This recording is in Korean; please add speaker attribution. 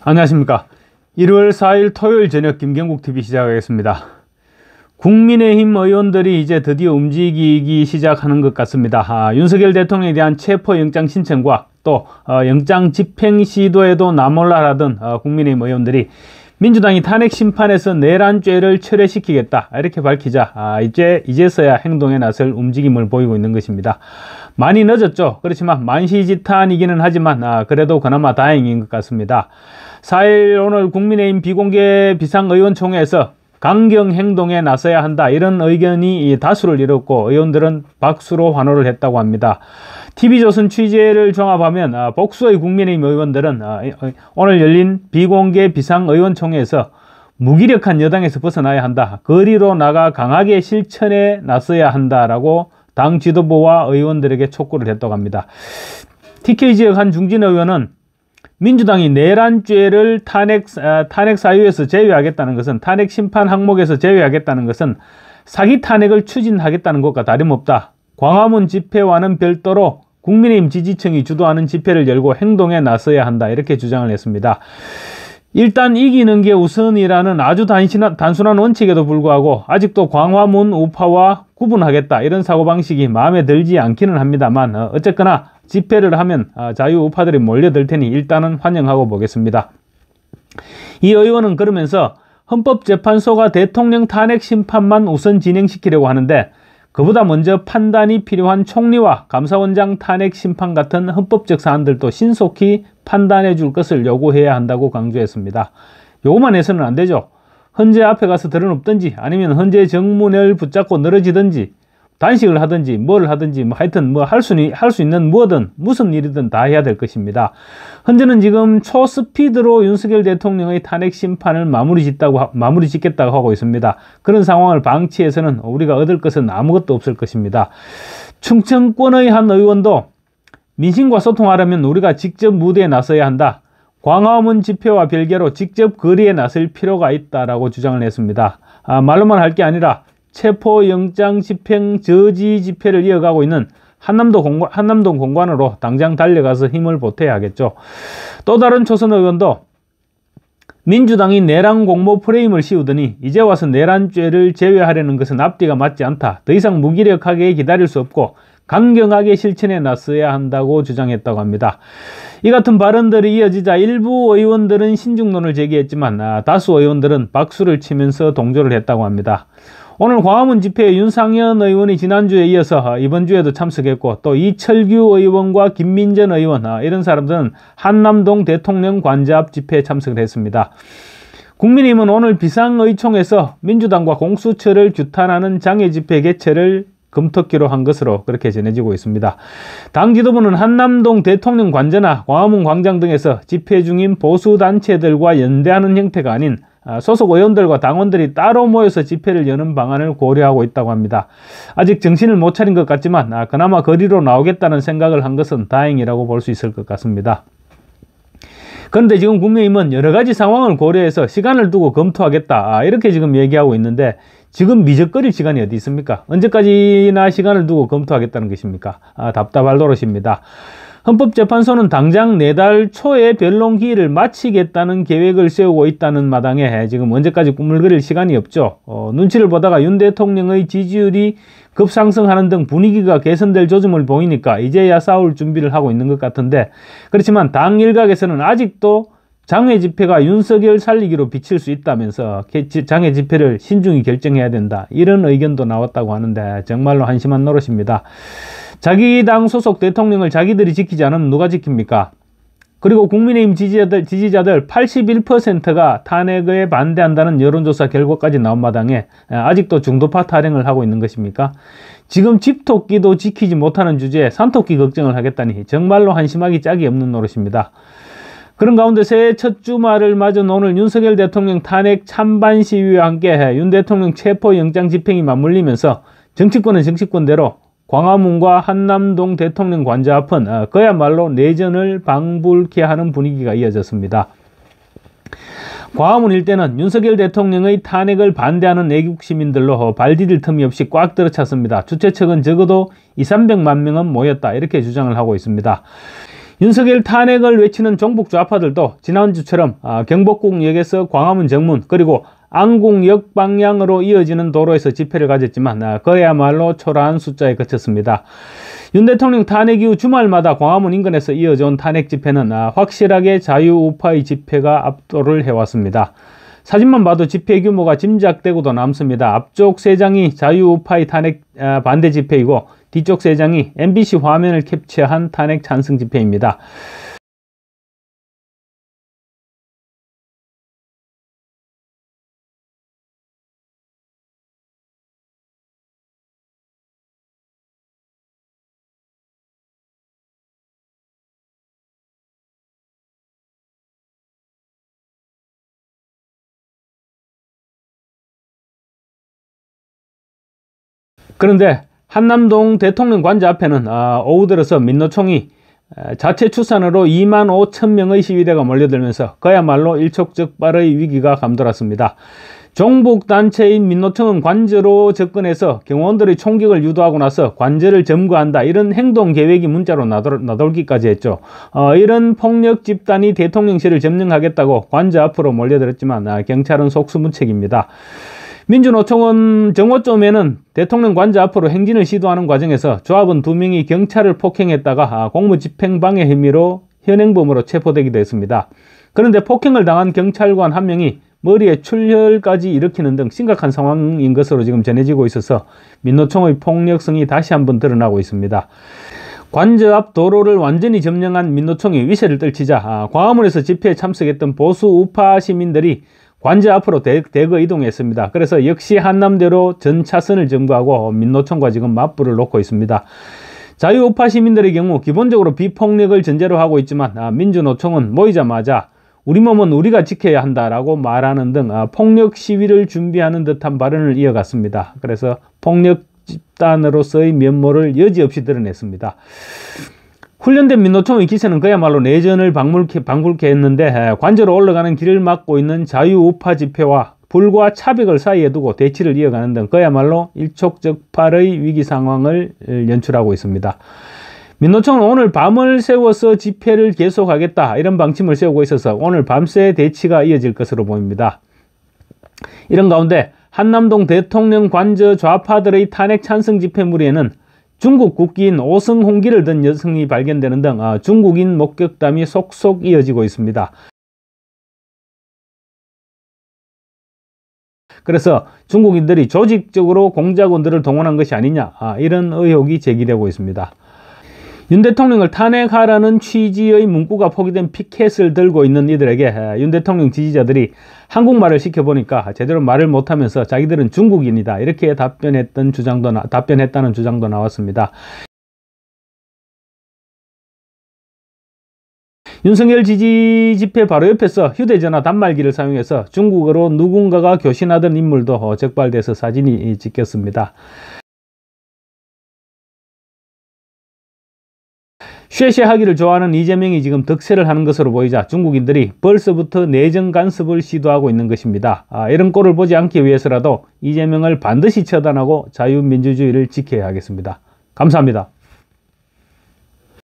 Speaker 1: 안녕하십니까. 1월 4일 토요일 저녁 김경국TV 시작하겠습니다. 국민의힘 의원들이 이제 드디어 움직이기 시작하는 것 같습니다. 윤석열 대통령에 대한 체포영장 신청과 또 영장 집행 시도에도 나몰라라던 국민의힘 의원들이 민주당이 탄핵 심판에서 내란죄를 철회시키겠다 이렇게 밝히자 이제서야 행동에 나설 움직임을 보이고 있는 것입니다. 많이 늦었죠. 그렇지만 만시지탄이기는 하지만 그래도 그나마 다행인 것 같습니다. 4일 오늘 국민의힘 비공개 비상의원총회에서 강경 행동에 나서야 한다 이런 의견이 다수를 이뤘고 의원들은 박수로 환호를 했다고 합니다. TV조선 취재를 종합하면 복수의 국민의힘 의원들은 오늘 열린 비공개 비상의원총회에서 무기력한 여당에서 벗어나야 한다. 거리로 나가 강하게 실천에 나서야 한다라고 당 지도부와 의원들에게 촉구를 했다고 합니다. TK지역 한 중진 의원은 민주당이 내란죄를 탄핵 사유에서 제외하겠다는 것은 탄핵 심판 항목에서 제외하겠다는 것은 사기 탄핵을 추진하겠다는 것과 다름없다. 광화문 집회와는 별도로 국민의힘 지지층이 주도하는 집회를 열고 행동에 나서야 한다. 이렇게 주장을 했습니다. 일단 이기는 게 우선이라는 아주 단순한 원칙에도 불구하고 아직도 광화문 우파와 구분하겠다 이런 사고방식이 마음에 들지 않기는 합니다만 어쨌거나 집회를 하면 자유우파들이 몰려들 테니 일단은 환영하고 보겠습니다. 이 의원은 그러면서 헌법재판소가 대통령 탄핵 심판만 우선 진행시키려고 하는데 그보다 먼저 판단이 필요한 총리와 감사원장 탄핵 심판 같은 헌법적 사안들도 신속히 판단해 줄 것을 요구해야 한다고 강조했습니다. 요것만 해서는 안 되죠. 헌재 앞에 가서 들어눕든지 아니면 헌재 정문을 붙잡고 늘어지든지 단식을 하든지 뭘 하든지 하여튼 할 수 있는 뭐든 무슨 일이든 다 해야 될 것입니다. 헌재는 지금 초스피드로 윤석열 대통령의 탄핵 심판을 마무리 짓겠다고 하고 있습니다. 그런 상황을 방치해서는 우리가 얻을 것은 아무것도 없을 것입니다. 충청권의 한 의원도 민심과 소통하려면 우리가 직접 무대에 나서야 한다. 광화문 집회와 별개로 직접 거리에 나설 필요가 있다라고 주장을 했습니다. 말로만 할 게 아니라 체포영장 집행 저지 집회를 이어가고 있는 한남동 공관으로 당장 달려가서 힘을 보태야 하겠죠. 또 다른 초선 의원도 민주당이 내란 공모 프레임을 씌우더니 이제 와서 내란죄를 제외하려는 것은 앞뒤가 맞지 않다. 더 이상 무기력하게 기다릴 수 없고 강경하게 실천에 나서야 한다고 주장했다고 합니다. 이 같은 발언들이 이어지자 일부 의원들은 신중론을 제기했지만 다수 의원들은 박수를 치면서 동조를 했다고 합니다. 오늘 광화문 집회에 윤상현 의원이 지난주에 이어서 이번 주에도 참석했고 또 이철규 의원과 김민전 의원 이런 사람들은 한남동 대통령 관저 앞 집회에 참석을 했습니다. 국민의힘은 오늘 비상의총에서 민주당과 공수처를 규탄하는 장애 집회 개최를 검토키로 한 것으로 그렇게 전해지고 있습니다. 당 지도부는 한남동 대통령 관저나 광화문 광장 등에서 집회 중인 보수단체들과 연대하는 형태가 아닌 소속 의원들과 당원들이 따로 모여서 집회를 여는 방안을 고려하고 있다고 합니다. 아직 정신을 못 차린 것 같지만 그나마 거리로 나오겠다는 생각을 한 것은 다행이라고 볼 수 있을 것 같습니다. 그런데 지금 국민의힘은 여러 가지 상황을 고려해서 시간을 두고 검토하겠다 이렇게 지금 얘기하고 있는데 지금 미적거릴 시간이 어디 있습니까? 언제까지나 시간을 두고 검토하겠다는 것입니까? 답답할 노릇입니다. 헌법재판소는 당장 내달 초에 변론기일을 마치겠다는 계획을 세우고 있다는 마당에 지금 언제까지 꿈을 그릴 시간이 없죠. 눈치를 보다가 윤 대통령의 지지율이 급상승하는 등 분위기가 개선될 조짐을 보이니까 이제야 싸울 준비를 하고 있는 것 같은데 그렇지만 당 일각에서는 아직도 장외 집회가 윤석열 살리기로 비칠 수 있다면서 장외 집회를 신중히 결정해야 된다 이런 의견도 나왔다고 하는데 정말로 한심한 노릇입니다. 자기 당 소속 대통령을 자기들이 지키지 않으면 누가 지킵니까? 그리고 국민의힘 지지자들 81%가 탄핵에 반대한다는 여론조사 결과까지 나온 마당에 아직도 중도파 타령을 하고 있는 것입니까? 지금 집토끼도 지키지 못하는 주제에 산토끼 걱정을 하겠다니 정말로 한심하기 짝이 없는 노릇입니다. 그런 가운데 새해 첫 주말을 맞은 오늘 윤석열 대통령 탄핵 찬반 시위와 함께 윤 대통령 체포영장 집행이 맞물리면서 정치권은 정치권대로 광화문과 한남동 대통령 관저 앞은 그야말로 내전을 방불케 하는 분위기가 이어졌습니다. 광화문 일대는 윤석열 대통령의 탄핵을 반대하는 애국 시민들로 발 디딜 틈이 없이 꽉 들어찼습니다. 주최 측은 적어도 200~300만 명은 모였다 이렇게 주장을 하고 있습니다. 윤석열 탄핵을 외치는 종북 좌파들도 지난주처럼 경복궁역에서 광화문 정문 그리고 안국역 방향으로 이어지는 도로에서 집회를 가졌지만 그야말로 초라한 숫자에 그쳤습니다. 윤 대통령 탄핵 이후 주말마다 광화문 인근에서 이어져온 탄핵 집회는 확실하게 자유우파의 집회가 압도를 해왔습니다. 사진만 봐도 집회 규모가 짐작되고도 남습니다. 앞쪽 3장이 자유우파의 탄핵 반대 집회이고 뒤쪽 3장이 MBC 화면을 캡처한 탄핵 찬성 집회입니다. 그런데 한남동 대통령 관저 앞에는 오후 들어서 민노총이 자체 추산으로 25,000명의 시위대가 몰려들면서 그야말로 일촉즉발의 위기가 감돌았습니다. 종북단체인 민노총은 관저로 접근해서 경호원들의 총격을 유도하고 나서 관저를 점거한다, 이런 행동 계획이 문자로 나돌기까지 했죠. 이런 폭력 집단이 대통령실을 점령하겠다고 관저 앞으로 몰려들었지만 경찰은 속수무책입니다. 민주노총은 정오쯤에는 대통령 관저 앞으로 행진을 시도하는 과정에서 조합원 2명이 경찰을 폭행했다가 공무집행방해 혐의로 현행범으로 체포되기도 했습니다. 그런데 폭행을 당한 경찰관 1명이 머리에 출혈까지 일으키는 등 심각한 상황인 것으로 지금 전해지고 있어서 민노총의 폭력성이 다시 한번 드러나고 있습니다. 관저 앞 도로를 완전히 점령한 민노총이 위세를 떨치자 광화문에서 집회에 참석했던 보수 우파 시민들이 관저 앞으로 대거 이동했습니다. 그래서 역시 한남대로 전 차선을 점거하고 민노총과 지금 맞불을 놓고 있습니다. 자유우파 시민들의 경우 기본적으로 비폭력을 전제로 하고 있지만 민주노총은 모이자마자 우리 몸은 우리가 지켜야 한다라고 말하는 등 폭력 시위를 준비하는 듯한 발언을 이어갔습니다. 그래서 폭력 집단으로서의 면모를 여지없이 드러냈습니다. 훈련된 민노총의 기세는 그야말로 내전을 방불케 했는데 관저로 올라가는 길을 막고 있는 자유우파 집회와 불과 차벽을 사이에 두고 대치를 이어가는 등 그야말로 일촉즉발의 위기 상황을 연출하고 있습니다. 민노총은 오늘 밤을 새워서 집회를 계속하겠다, 이런 방침을 세우고 있어서 오늘 밤새 대치가 이어질 것으로 보입니다. 이런 가운데 한남동 대통령 관저 좌파들의 탄핵 찬성 집회 무리에는 중국 국기인 오성홍기를 든 여성이 발견되는 등 중국인 목격담이 속속 이어지고 있습니다. 그래서 중국인들이 조직적으로 공작원들을 동원한 것이 아니냐, 이런 의혹이 제기되고 있습니다. 윤 대통령을 탄핵하라는 취지의 문구가 포기된 피켓을 들고 있는 이들에게 윤 대통령 지지자들이 한국말을 시켜보니까 제대로 말을 못하면서 자기들은 중국인이다, 이렇게 답변했다는 주장도 나왔습니다. 윤석열 지지 집회 바로 옆에서 휴대전화 단말기를 사용해서 중국어로 누군가가 교신하던 인물도 적발돼서 사진이 찍혔습니다. 쉐쉐하기를 좋아하는 이재명이 지금 득세를 하는 것으로 보이자 중국인들이 벌써부터 내정 간섭을 시도하고 있는 것입니다. 이런 꼴을 보지 않기 위해서라도 이재명을 반드시 처단하고 자유민주주의를 지켜야 하겠습니다. 감사합니다.